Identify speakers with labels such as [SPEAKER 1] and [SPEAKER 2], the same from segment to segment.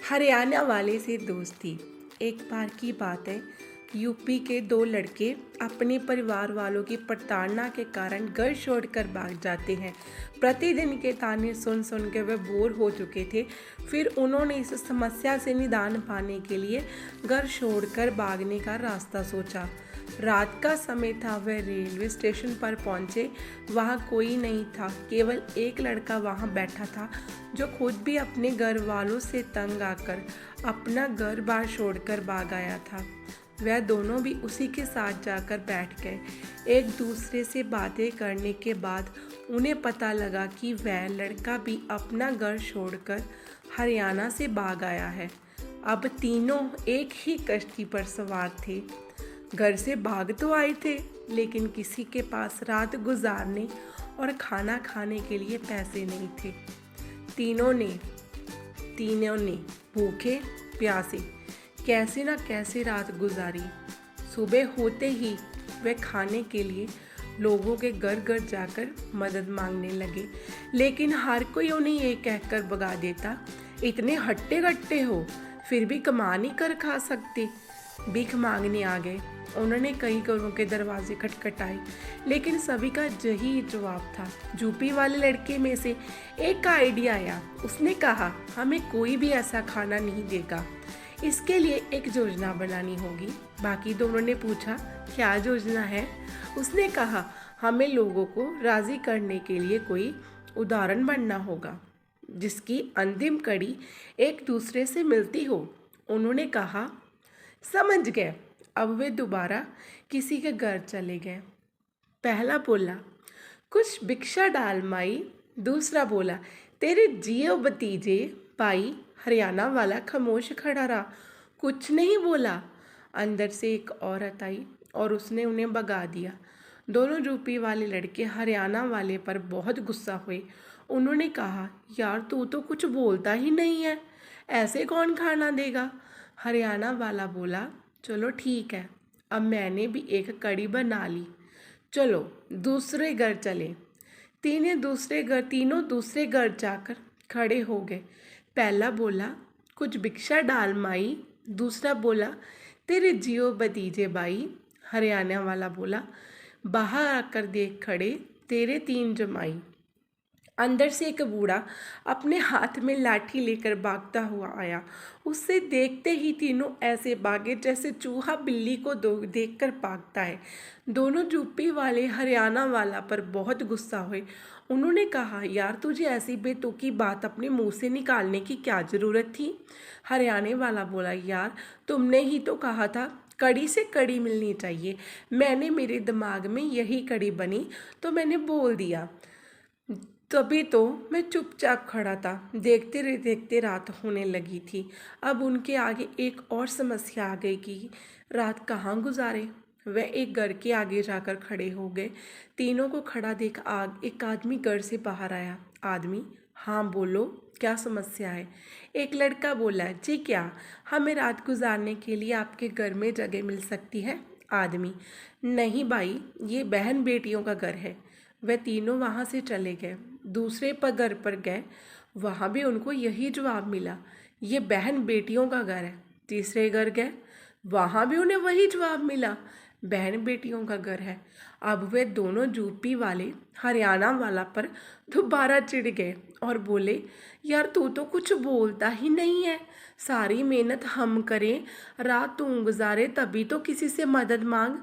[SPEAKER 1] हरियाणा वाले से दोस्ती। एक बार की बात है, यूपी के दो लड़के अपने परिवार वालों की प्रताड़ना के कारण घर छोड़कर भाग जाते हैं। प्रतिदिन के ताने सुन सुन के वे बोर हो चुके थे। फिर उन्होंने इस समस्या से निदान पाने के लिए घर छोड़कर भागने का रास्ता सोचा। रात का समय था, वह रेलवे स्टेशन पर पहुंचे। वहां कोई नहीं था, केवल एक लड़का वहां बैठा था जो खुद भी अपने घर वालों से तंग आकर अपना घर बार छोड़कर भाग आया था। वह दोनों भी उसी के साथ जाकर बैठ गए। एक दूसरे से बातें करने के बाद उन्हें पता लगा कि वह लड़का भी अपना घर छोड़कर हरियाणा से भाग आया है। अब तीनों एक ही कश्ती पर सवार थे। घर से भाग तो आए थे, लेकिन किसी के पास रात गुजारने और खाना खाने के लिए पैसे नहीं थे। तीनों ने भूखे प्यासे कैसे न कैसे रात गुजारी। सुबह होते ही वे खाने के लिए लोगों के घर घर जाकर मदद मांगने लगे, लेकिन हर कोई उन्हें ये कहकर भगा देता, इतने हट्टे कट्टे हो, फिर भी कमा नहीं कर खा सकते। भीख मांगने आ गए। उन्होंने कई घरों के दरवाजे खटखटाए, लेकिन सभी का यही जवाब था। यूपी वाले लड़के में से एक का आइडिया आया। उसने कहा, हमें कोई भी ऐसा खाना नहीं देगा, इसके लिए एक योजना बनानी होगी। बाकी दोनों ने पूछा, क्या योजना है? उसने कहा, हमें लोगों को राज़ी करने के लिए कोई उदाहरण बनना होगा जिसकी अंतिम कड़ी एक दूसरे से मिलती हो। उन्होंने कहा, समझ गए। अब वे दोबारा किसी के घर चले गए। पहला बोला, कुछ भिक्षा डाल माई। दूसरा बोला, तेरे जियो भतीजे भाई। हरियाणा वाला खामोश खड़ा रहा, कुछ नहीं बोला। अंदर से एक औरत आई और उसने उन्हें भगा दिया। दोनों यूपी वाले लड़के हरियाणा वाले पर बहुत गुस्सा हुए। उन्होंने कहा, यार तू तो कुछ बोलता ही नहीं है, ऐसे कौन खाना देगा? हरियाणा वाला बोला, चलो ठीक है, अब मैंने भी एक कड़ी बना ली, चलो दूसरे घर चले। तीनों दूसरे घर जाकर खड़े हो गए। पहला बोला, कुछ भिक्षा डाल माई। दूसरा बोला, तेरे जियो भतीजे भाई। हरियाणा वाला बोला, बाहर आकर देख खड़े, तेरे 3 जमाई। अंदर से एक बूढ़ा अपने हाथ में लाठी लेकर भागता हुआ आया। उससे देखते ही तीनों ऐसे भागे जैसे चूहा बिल्ली को देखकर भागता है। दोनों यूपी वाले हरियाणा वाला पर बहुत गुस्सा हुए। उन्होंने कहा, यार तुझे ऐसी बेतुकी बात अपने मुंह से निकालने की क्या ज़रूरत थी? हरियाणा वाला बोला, यार तुमने ही तो कहा था कड़ी से कड़ी मिलनी चाहिए। मेरे दिमाग में यही कड़ी बनी तो मैंने बोल दिया। तभी तो मैं चुपचाप खड़ा था। देखते रात होने लगी थी। अब उनके आगे एक और समस्या आ गई कि रात कहाँ गुजारे। वह एक घर के आगे जाकर खड़े हो गए। तीनों को खड़ा देख एक आदमी घर से बाहर आया। आदमी, हाँ बोलो, क्या समस्या है? एक लड़का बोला, जी क्या हमें रात गुजारने के लिए आपके घर में जगह मिल सकती है? आदमी, नहीं भाई, ये बहन बेटियों का घर है। वह तीनों वहाँ से चले गए। दूसरे घर पर गए, वहाँ भी उनको यही जवाब मिला, ये बहन बेटियों का घर है। तीसरे घर गए, वहाँ भी उन्हें वही जवाब मिला, बहन बेटियों का घर है। अब वे दोनों यूपी वाले हरियाणा वाला पर दोबारा चिढ़ गए और बोले, यार तू तो कुछ बोलता ही नहीं है, सारी मेहनत हम करें, रात तू गुजारे, तभी तो किसी से मदद मांग।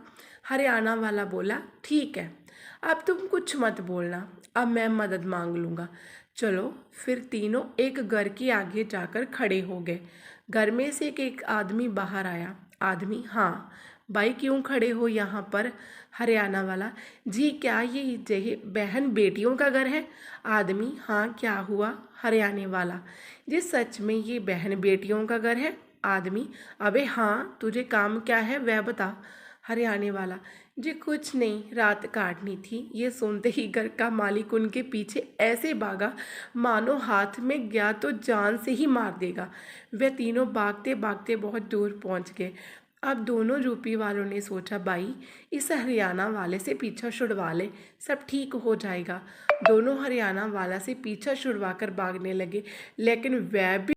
[SPEAKER 1] हरियाणा वाला बोला, ठीक है, अब तुम कुछ मत बोलना, अब मैं मदद मांग लूँगा। चलो फिर तीनों एक घर के आगे जाकर खड़े हो गए। घर में से एक आदमी बाहर आया। आदमी, हाँ भाई, क्यों खड़े हो यहाँ पर? हरियाणा वाला, जी क्या ये बहन बेटियों का घर है? आदमी, हाँ क्या हुआ? हरियाणा वाला, जी सच में ये बहन बेटियों का घर है? आदमी, अबे हाँ, तुझे काम क्या है वह बता। हरियाणा वाला, जी कुछ नहीं, रात काटनी थी। ये सुनते ही घर का मालिक उनके पीछे ऐसे भागा मानो हाथ में गया तो जान से ही मार देगा। वे तीनों भागते भागते बहुत दूर पहुंच गए। अब दोनों यूपी वालों ने सोचा, भाई इस हरियाणा वाले से पीछा छुड़वा ले, सब ठीक हो जाएगा। दोनों हरियाणा वाला से पीछा छुड़वा कर भागने लगे, लेकिन वह भी